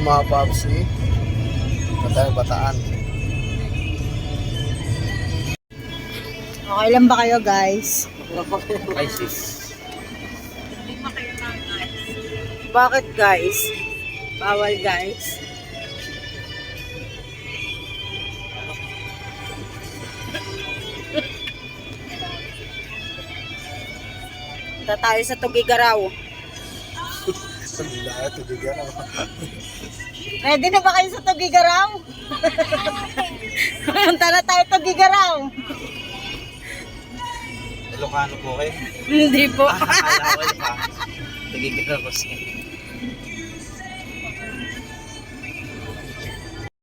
mga papsi. Tayo Bataan. Okay lang ba kayo, guys? Ay sis. Bakit, guys? Bawal, guys. Punta tayo sa Tugigaraw. Ready na ba kayo sa Tugigaraw? Punta na tayo Tugigaraw. Ilocano po kayo? Hindi po. Alawal pa. Tagigiraw ko siya.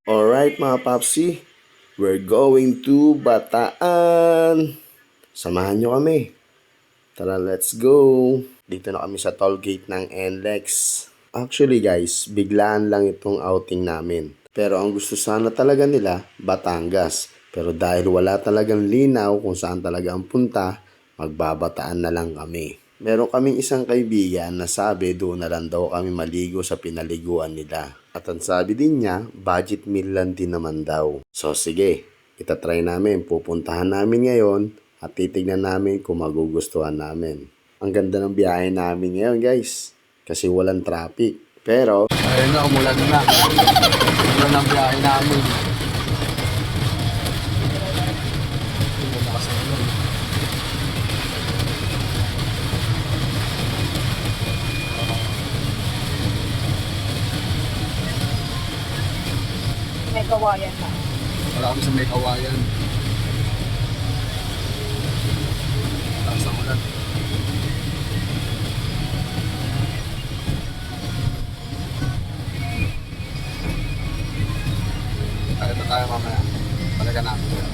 Alright mga papsi, we're going to Bataan. Samahan nyo kami. Tara, let's go. Dito na kami sa toll gate ng NLEX. Actually guys, biglaan lang itong outing namin. Pero ang gusto sana talaga nila, Batangas. Pero dahil wala talagang linaw kung saan talaga ang punta, magbabataan na lang kami. Meron kaming isang kaibigan na sabi doon na lang daw kami maligo sa pinaliguan nila. At ang sabi din niya, budget meal lang din naman daw. So sige, itatry namin, pupuntahan namin ngayon at titignan namin kung magugustuhan namin. Ang ganda ng biyahe namin ngayon guys, kasi walang traffic. Pero, ayun na, umulan na. Umulan ang biyahe namin. May kawayan na. Wala kami sa may kawayan. Taas ang ulan. Tayo mamaya. Talaga namin.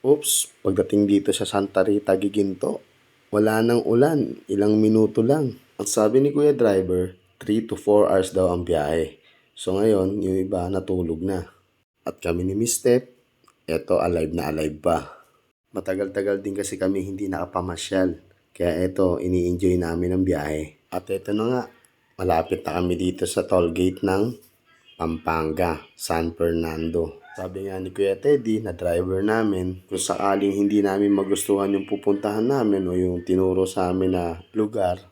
Oops, pagdating dito sa Santa Rita, Giginto, wala nang ulan. Ilang minuto lang. Ang sabi ni Kuya Driver, 3 to 4 hours daw ang biyahe. So ngayon, yung iba natulog na. At kami ni Miss Step, eto alive na alive pa. Matagal-tagal din kasi kami hindi nakapamasyal. Kaya eto, ini-enjoy namin ang biyahe. At eto na nga, malapit na kami dito sa toll gate ng Pampanga, San Fernando. Sabi nga ni Kuya Teddy na driver namin, kung sakaling hindi namin magustuhan yung pupuntahan namin o yung tinuro sa amin na lugar,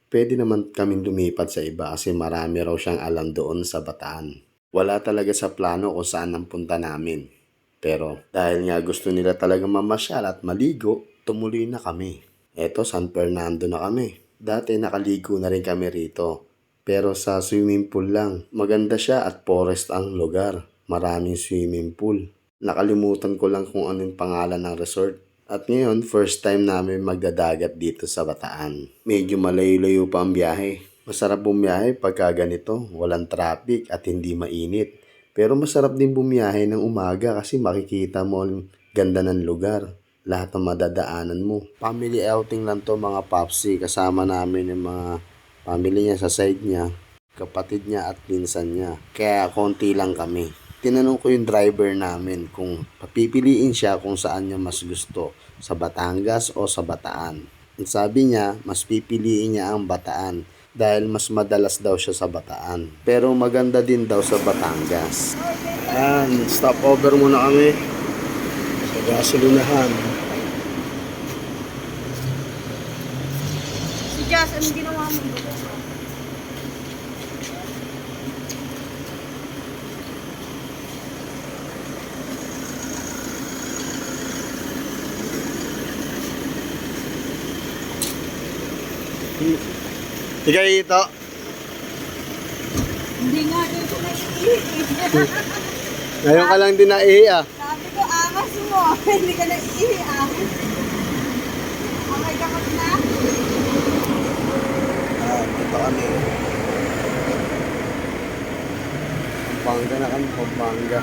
pwede naman kaming lumipat sa iba kasi marami raw siyang alam doon sa Bataan. Wala talaga sa plano kung saan ang punta namin. Pero dahil nga gusto nila talaga mamasyal at maligo, tumuloy na kami. Eto, San Fernando na kami. Dati nakaligo na rin kami rito. Pero sa swimming pool lang. Maganda siya at forest ang lugar. Maraming swimming pool. Nakalimutan ko lang kung anong pangalan ng resort. At ngayon, first time namin magdadagat dito sa Bataan. Medyo malayo-layo pa ang biyahe. Masarap bumiyahe pagka ganito. Walang traffic at hindi mainit. Pero masarap din bumiyahe ng umaga kasi makikita mo ang ganda ng lugar. Lahat ng madadaanan mo. Family outing lang to mga papsi. Kasama namin yung mga family niya sa side niya, kapatid niya at pinsan niya. Kaya konti lang kami. Tinanong ko yung driver namin kung papipiliin siya kung saan niya mas gusto, sa Batangas o sa Bataan. Ang sabi niya, mas pipiliin niya ang Bataan dahil mas madalas daw siya sa Bataan. Pero maganda din daw sa Batangas. Ayan, stop over muna kami sa gasolinahan. Si Jazz, anong ginawa mo? Ika ito. Hindi nga dito na iihi. Ngayon ka lang din naihi ah. Sabi ko, angas mo. Hindi ka na iihi ah. Okay ka na? Dito kami. Pampanga na kami, Pampanga.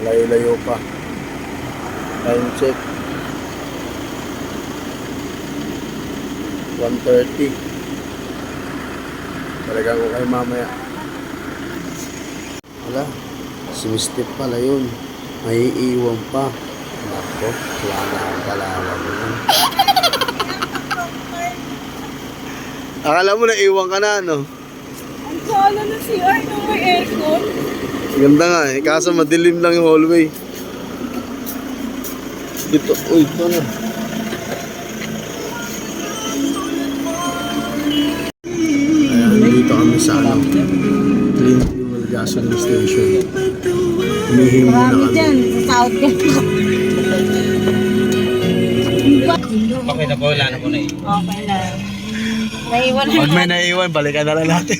Layo-layo pa. Time check. 1:30. Talagang okay mamaya. Wala. Si Mr. pala yun. May iiwan pa. Nako, wala na ang kalala mo yun. Akala mo na iwan ka na, no? Ang sala na CR nung may aircon. Ganda nga eh. Kaso madilim lang yung hallway. Ito, uy, ito na. Ayan, dito kami sa ano, Clean Fuel Gasoline Station. Humihingi muna Marami kami. dyan, sa South ka. Okay na po, wala na po na eh. Okay na. Naiwan na Pag may naiwan, balikan na lang natin.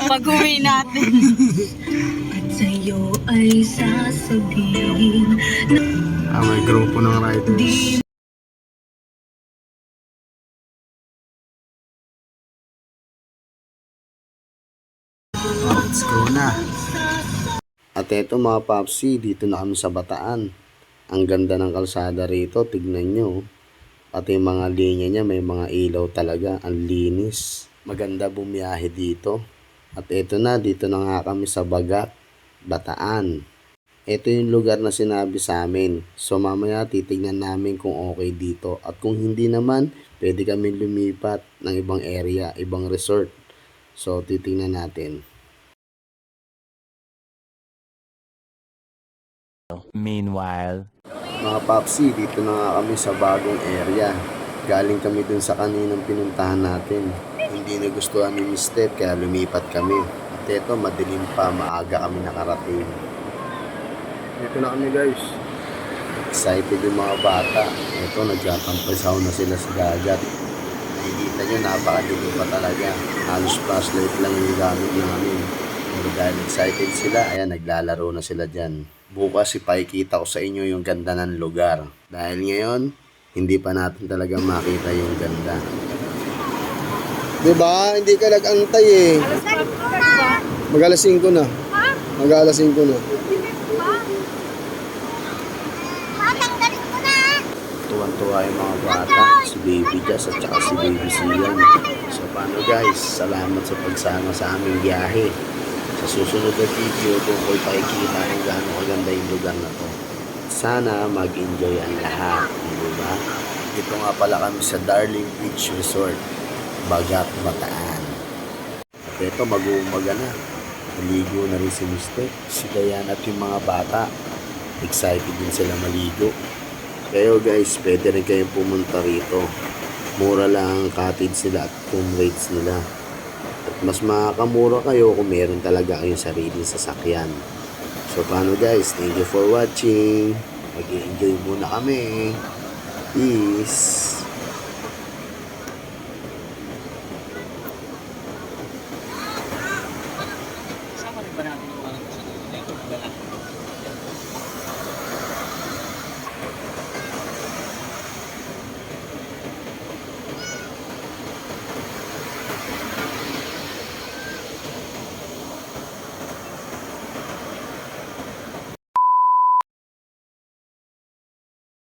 pag-uwi natin. At sa'yo ay sasabihin May grupo ng riders. Let's go na. At eto mga papsi, dito na kami sa Bataan. Ang ganda ng kalsada rito, tignan nyo. Pati yung mga linya niya, may mga ilaw talaga. Ang linis. Maganda bumiyahe dito. At eto na, dito na nga kami sa Bagat, Bataan. Ito yung lugar na sinabi sa amin. So mamaya titignan namin kung okay dito. At kung hindi naman, pwede kami lumipat ng ibang area, ibang resort. So titignan natin. Meanwhile, Mga papsi, dito na nga kami sa bagong area. Galing kami dun sa kaninang pinuntahan natin. Hindi nagustuhan ni Miss Ted, kaya lumipat kami. At eto, madilim pa, maaga kami nakarating. Dito na kami guys. Excited yung mga bata. Ito, nagkakampasaw na sila sa dagat. Nakikita nyo, napakadilim pa talaga. Halos flashlight lang yung gamit namin. Pero dahil excited sila, ayan, naglalaro na sila dyan. Bukas ipakikita ko sa inyo yung ganda ng lugar. Dahil ngayon, hindi pa natin talaga makita yung ganda. Diba? Hindi ka nag-antay eh. Mag-alas 5 na. Mag-alas 5 na. Tuwan-tuwa yung mga bata. Si Baby Jazz at saka si Baby Sian. So paano guys? Salamat sa pagsama sa aming biyahe. Sa susunod na video, doon ko ipakikita kung gaano kaganda yung lugar na to. Sana mag-enjoy ang lahat. Diba? Dito nga pala kami sa Darling Beach Resort, Bagat, Bataan. At ito, mag-uumaga na. Maligo na rin si Mr. Si Dayan at yung mga bata. Excited din sila maligo. Kayo guys, pwede rin kayong pumunta rito. Mura lang ang cottage nila at room rates nila. At mas makakamura kayo kung meron talaga kayong sariling sasakyan. So paano guys, thank you for watching. Mag-i-enjoy muna kami. Peace.